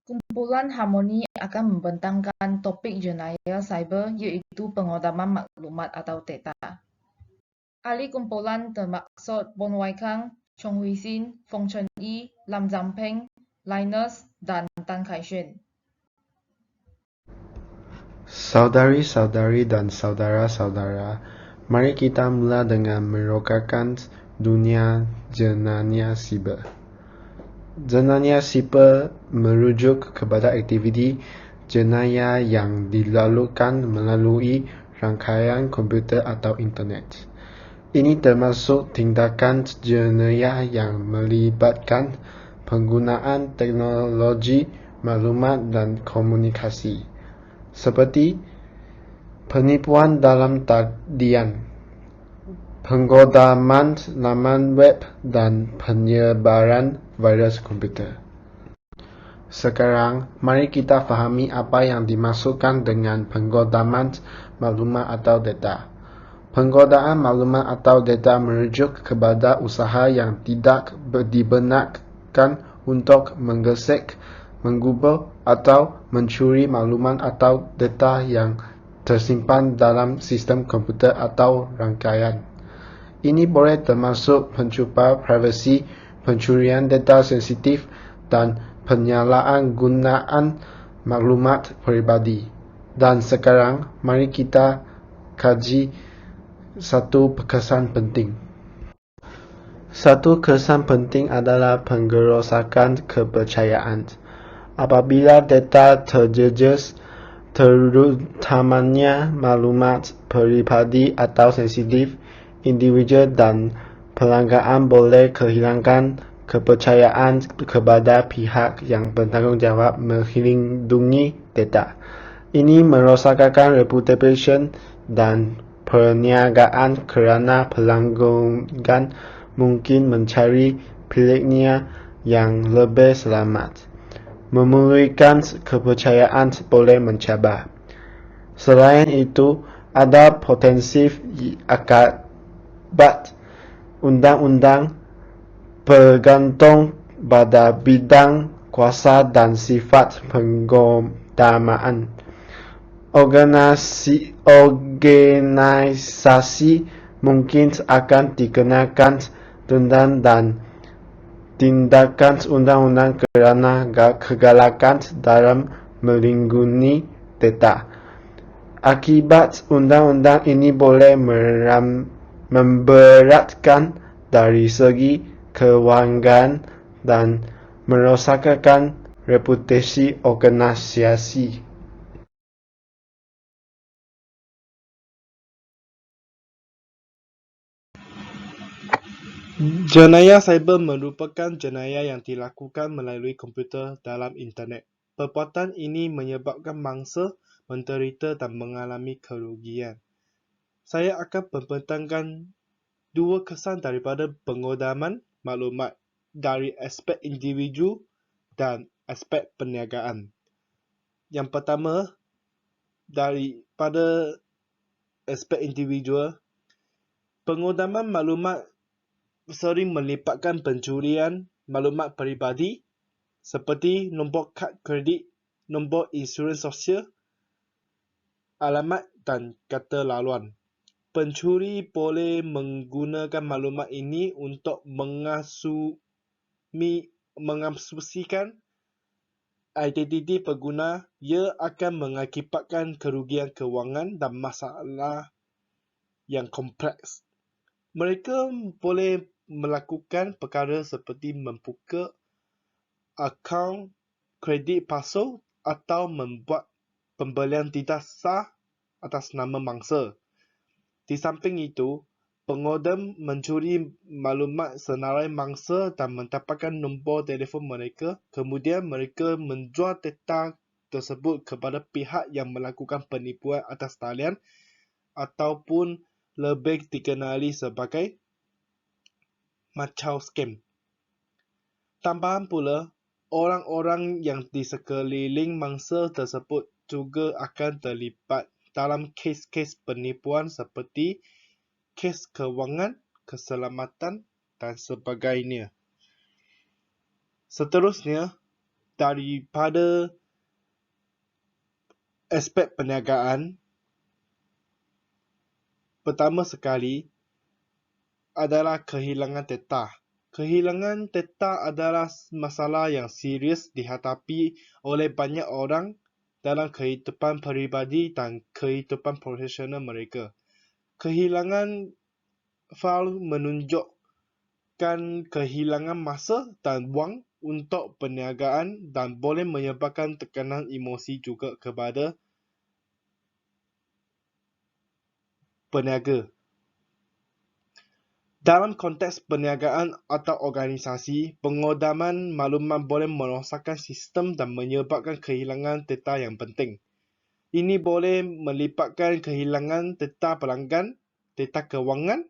Kumpulan Harmoni akan membentangkan topik jenayah cyber iaitu pengodaman maklumat atau data. Ahli kumpulan termaksud Bon Wai Kang, Chong Hui Sin, Fong Chen Yi, Lam Zampeng, Linus, dan Tan Kai Shun. Saudari-saudari dan saudara-saudara, mari kita mula dengan merokakan dunia jenayah siber. Jenayah siber merujuk kepada aktiviti jenayah yang dilakukan melalui rangkaian komputer atau internet. Ini termasuk tindakan jenayah yang melibatkan penggunaan teknologi maklumat dan komunikasi, seperti penipuan dalam talian, penggodaman laman web, dan penyebaran virus komputer. Sekarang, mari kita fahami apa yang dimaksudkan dengan penggodaman maklumat atau data. Penggodaan maklumat atau data merujuk kepada usaha yang tidak dibenarkan untuk menggesek, mengubah atau mencuri maklumat atau data yang tersimpan dalam sistem komputer atau rangkaian. Ini boleh termasuk pencubaan privasi, pencurian data sensitif, dan penyalahgunaan maklumat peribadi. Dan sekarang, mari kita kaji satu kesan penting. Satu kesan penting adalah penggerosakan kepercayaan. Apabila data terjejas, terutamanya maklumat peribadi atau sensitif, individu dan pelanggan boleh kehilangan kepercayaan kepada pihak yang bertanggungjawab melindungi data. Ini merosakkan reputasi dan perniagaan kerana pelanggan mungkin mencari pilihannya yang lebih selamat. Memulihkan kepercayaan boleh mencabar. Selain itu, ada potensi akibat undang-undang bergantung pada bidang kuasa dan sifat penggodaman. Organisasi mungkin akan dikenakan denda dan tindakan undang-undang kerana kegagalan dalam melindungi data. Akibat undang-undang ini boleh memberatkan dari segi kewangan dan merosakkan reputasi organisasi. Jenayah cyber merupakan jenayah yang dilakukan melalui komputer dalam internet. Perbuatan ini menyebabkan mangsa menderita dan mengalami kerugian. Saya akan membentangkan dua kesan daripada penggodaman maklumat dari aspek individu dan aspek perniagaan. Yang pertama, daripada aspek individual, penggodaman maklumat sering melibatkan pencurian maklumat peribadi seperti nombor kad kredit, nombor insurans sosial, alamat dan kata laluan. Pencuri boleh menggunakan maklumat ini untuk mengasumsikan identiti pengguna. Ia akan mengakibatkan kerugian kewangan dan masalah yang kompleks. Mereka boleh melakukan perkara seperti membuka akaun kredit palsu atau membuat pembelian tidak sah atas nama mangsa. Di samping itu, penggodam mencuri maklumat senarai mangsa dan mendapatkan nombor telefon mereka. Kemudian mereka menjual data tersebut kepada pihak yang melakukan penipuan atas talian ataupun lebih dikenali sebagai macau scam. Tambahan pula, orang-orang yang di sekeliling mangsa tersebut juga akan terlibat dalam kes-kes penipuan seperti kes kewangan, keselamatan dan sebagainya. Seterusnya, daripada aspek perniagaan, pertama sekali adalah kehilangan data. Kehilangan data adalah masalah yang serius dihadapi oleh banyak orang dalam kehidupan peribadi dan kehidupan profesional mereka. Kehilangan fail menunjukkan kehilangan masa dan wang untuk perniagaan dan boleh menyebabkan tekanan emosi juga kepada peniaga. Dalam konteks perniagaan atau organisasi, pengodaman maklumat boleh merosakkan sistem dan menyebabkan kehilangan data yang penting. Ini boleh melibatkan kehilangan data pelanggan, data kewangan,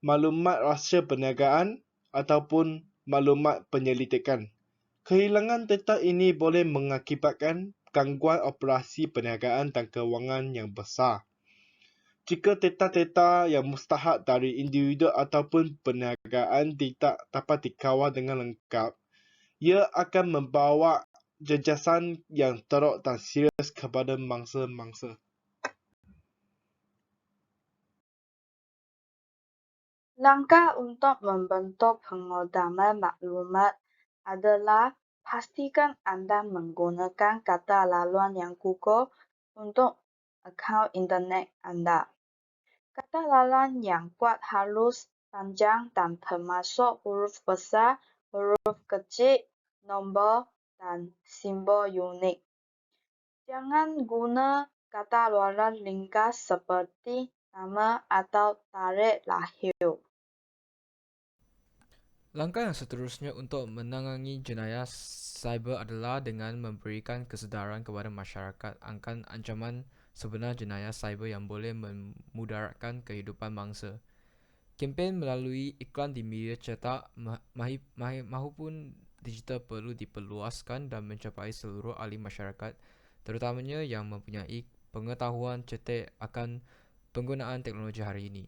maklumat rahsia perniagaan ataupun maklumat penyelidikan. Kehilangan data ini boleh mengakibatkan gangguan operasi perniagaan dan kewangan yang besar. Jika data-data yang mustahak dari individu ataupun perniagaan tidak dapat dikawal dengan lengkap, ia akan membawa jejasan yang teruk dan serius kepada mangsa-mangsa. Langkah untuk membentuk pengodaman maklumat adalah pastikan Anda menggunakan kata laluan yang kukuh untuk akaun internet Anda. Kata laluan yang kuat harus panjang dan termasuk huruf besar, huruf kecil, nombor, dan simbol unik. Jangan guna kata laluan ringkas seperti nama atau tarikh lahir. Langkah yang seterusnya untuk menangani jenayah cyber adalah dengan memberikan kesedaran kepada masyarakat akan ancaman sebenar jenayah cyber yang boleh memudaratkan kehidupan mangsa. Kempen melalui iklan di media cetak maupun digital perlu diperluaskan dan mencapai seluruh ahli masyarakat, terutamanya yang mempunyai pengetahuan cetek akan penggunaan teknologi hari ini.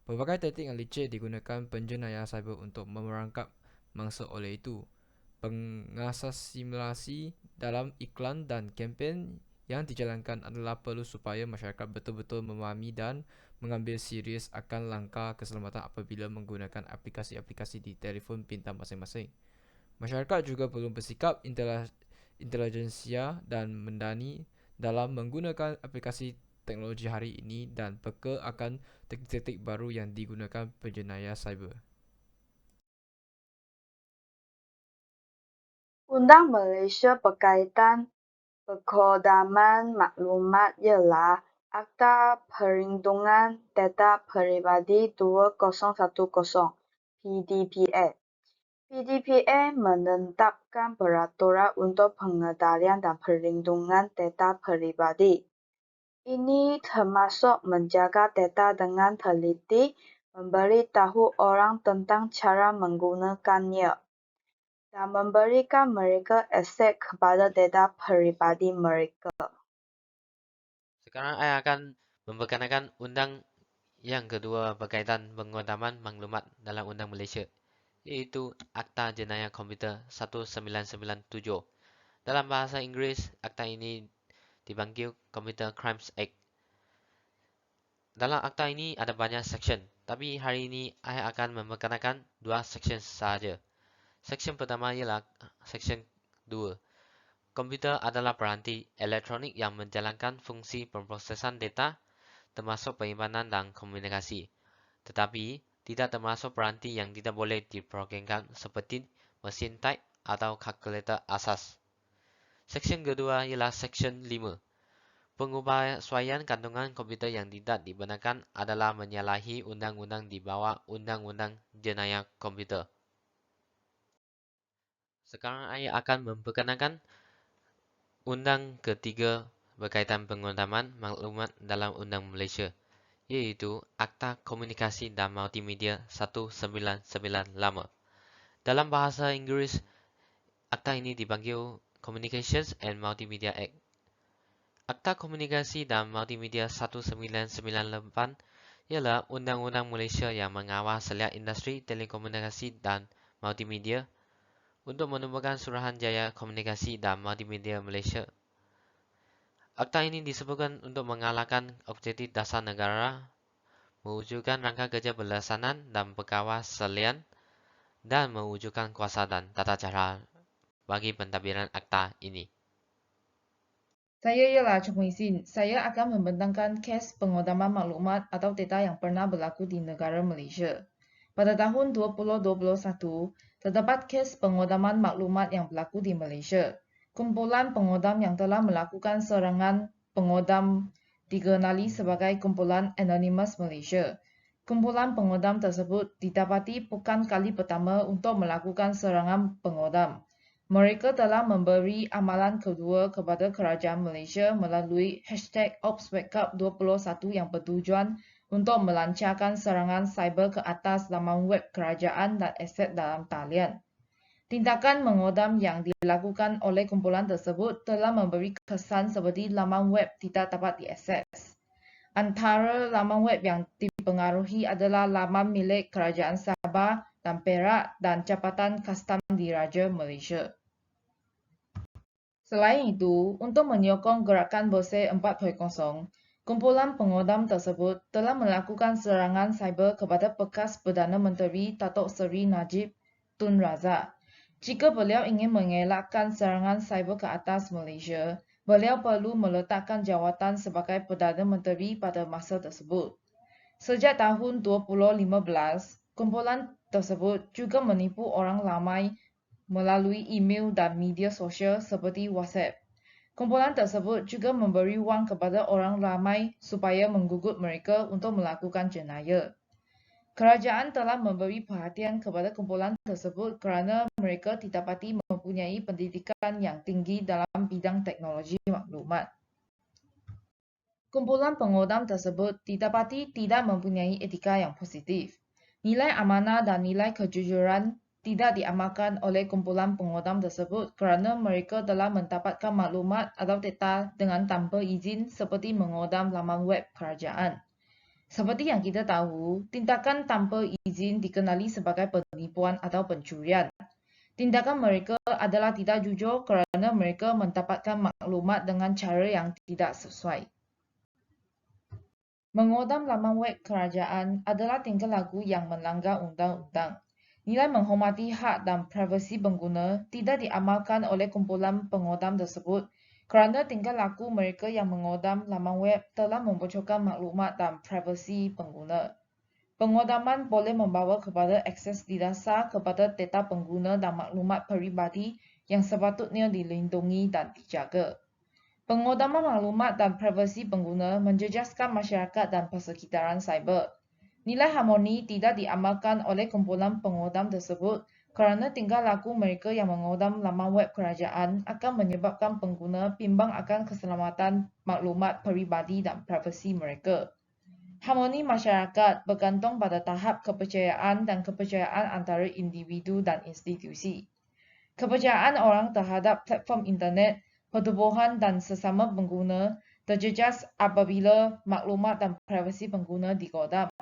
Pelbagai taktik yang licik digunakan penjenayah cyber untuk memerangkap mangsa. Oleh itu, pengasas simulasi dalam iklan dan kempen yang dijalankan adalah perlu supaya masyarakat betul-betul memahami dan mengambil serius akan langkah keselamatan apabila menggunakan aplikasi-aplikasi di telefon pintar masing-masing. Masyarakat juga perlu bersikap intelijensia dan mendani dalam menggunakan aplikasi teknologi hari ini dan peka akan taktik-taktik baru yang digunakan penjenayah cyber. Undang Malaysia berkaitan pengodaman maklumat ialah Akta Perlindungan Data Peribadi 2010 (PDPA). PDPA menetapkan peraturan untuk pengendalian dan perlindungan data pribadi. Ini termasuk menjaga data dengan teliti, memberitahu orang tentang cara menggunakannya, dan memberikan mereka akses kepada data pribadi mereka. Sekarang saya akan memperkenalkan undang yang kedua berkaitan pengodaman maklumat dalam Undang Malaysia, iaitu Akta Jenayah Komputer 1997. Dalam bahasa Inggeris, akta ini dipanggil Computer Crimes Act. Dalam akta ini ada banyak seksyen, tapi hari ini saya akan memperkenalkan dua seksyen sahaja. Seksyen pertama ialah seksyen 2. Komputer adalah peranti elektronik yang menjalankan fungsi pemrosesan data, termasuk penyimpanan dan komunikasi, tetapi tidak termasuk peranti yang tidak boleh diprogramkan seperti mesin type atau kalkulator asas. Seksyen kedua ialah seksyen 5. Pengubahsaian kandungan komputer yang tidak dibenarkan adalah menyalahi undang-undang di bawah Undang-Undang Jenayah Komputer. Sekarang saya akan memperkenalkan undang ketiga berkaitan pengodaman maklumat dalam Undang Malaysia, iaitu Akta Komunikasi dan Multimedia 1998. Dalam bahasa Inggeris, akta ini dipanggil Communications and Multimedia Act. Akta Komunikasi dan Multimedia 1998 ialah undang-undang Malaysia yang mengawal seliak industri telekomunikasi dan multimedia. untuk menemukan Suruhanjaya Komunikasi dan Multimedia Malaysia. Akta ini disebutkan untuk mengalahkan objektif dasar negara, mewujudkan rangka kerja pelaksanaan dan pengawasan dan mewujudkan kuasa dan tata cara bagi pentadbiran akta ini. Saya ialah Chong Hui Sin. Saya akan membentangkan kes pengodaman maklumat atau data yang pernah berlaku di negara Malaysia. Pada tahun 2021, terdapat kes pengodaman maklumat yang berlaku di Malaysia. Kumpulan pengodam yang telah melakukan serangan pengodam dikenali sebagai Kumpulan Anonymous Malaysia. Kumpulan pengodam tersebut didapati bukan kali pertama untuk melakukan serangan pengodam. Mereka telah memberi amalan kedua kepada kerajaan Malaysia melalui #OpsWakeUp21 yang bertujuan untuk melancarkan serangan cyber ke atas laman web kerajaan dan aset dalam talian. Tindakan mengodam yang dilakukan oleh kumpulan tersebut telah memberi kesan seperti laman web tidak dapat diakses. Antara laman web yang dipengaruhi adalah laman milik Kerajaan Sabah dan Perak dan Jabatan Kastam Diraja Malaysia. Selain itu, untuk menyokong gerakan Bersih 4.0, kumpulan pengodam tersebut telah melakukan serangan cyber kepada bekas Perdana Menteri Datuk Seri Najib Tun Razak. Jika beliau ingin mengelakkan serangan cyber ke atas Malaysia, beliau perlu meletakkan jawatan sebagai Perdana Menteri pada masa tersebut. Sejak tahun 2015, kumpulan tersebut juga menipu orang ramai melalui email dan media sosial seperti WhatsApp. Kumpulan tersebut juga memberi wang kepada orang ramai supaya menggugut mereka untuk melakukan jenayah. Kerajaan telah memberi perhatian kepada kumpulan tersebut kerana mereka didapati mempunyai pendidikan yang tinggi dalam bidang teknologi maklumat. Kumpulan pengodam tersebut didapati tidak mempunyai etika yang positif. Nilai amanah dan nilai kejujuran tidak diamalkan oleh kumpulan pengodam tersebut kerana mereka telah mendapatkan maklumat atau data dengan tanpa izin seperti mengodam laman web kerajaan. Seperti yang kita tahu, tindakan tanpa izin dikenali sebagai penipuan atau pencurian. Tindakan mereka adalah tidak jujur kerana mereka mendapatkan maklumat dengan cara yang tidak sesuai. Mengodam laman web kerajaan adalah tingkah laku yang melanggar undang-undang. Nilai menghormati hak dan privasi pengguna tidak diamalkan oleh kumpulan pengodam tersebut kerana tingkah laku mereka yang mengodam laman web telah membocorkan maklumat dan privasi pengguna. Pengodaman boleh membawa kepada akses didasar kepada data pengguna dan maklumat peribadi yang sepatutnya dilindungi dan dijaga. Pengodaman maklumat dan privasi pengguna menjejaskan masyarakat dan persekitaran cyber. Nilai harmoni tidak diamalkan oleh kumpulan pengodam tersebut kerana tingkah laku mereka yang mengodam laman web kerajaan akan menyebabkan pengguna bimbang akan keselamatan maklumat peribadi dan privasi mereka. Harmoni masyarakat bergantung pada tahap kepercayaan dan kepercayaan antara individu dan institusi. Kepercayaan orang terhadap platform internet, pertubuhan dan sesama pengguna terjejas apabila maklumat dan privasi pengguna digodam.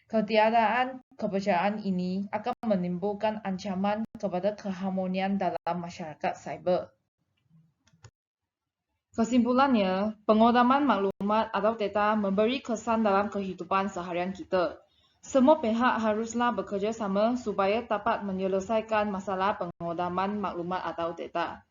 Ketiadaan kepercayaan ini akan menimbulkan ancaman kepada keharmonian dalam masyarakat cyber. Kesimpulannya, pengodaman maklumat atau data memberi kesan dalam kehidupan seharian kita. Semua pihak haruslah bekerjasama supaya dapat menyelesaikan masalah pengodaman maklumat atau data.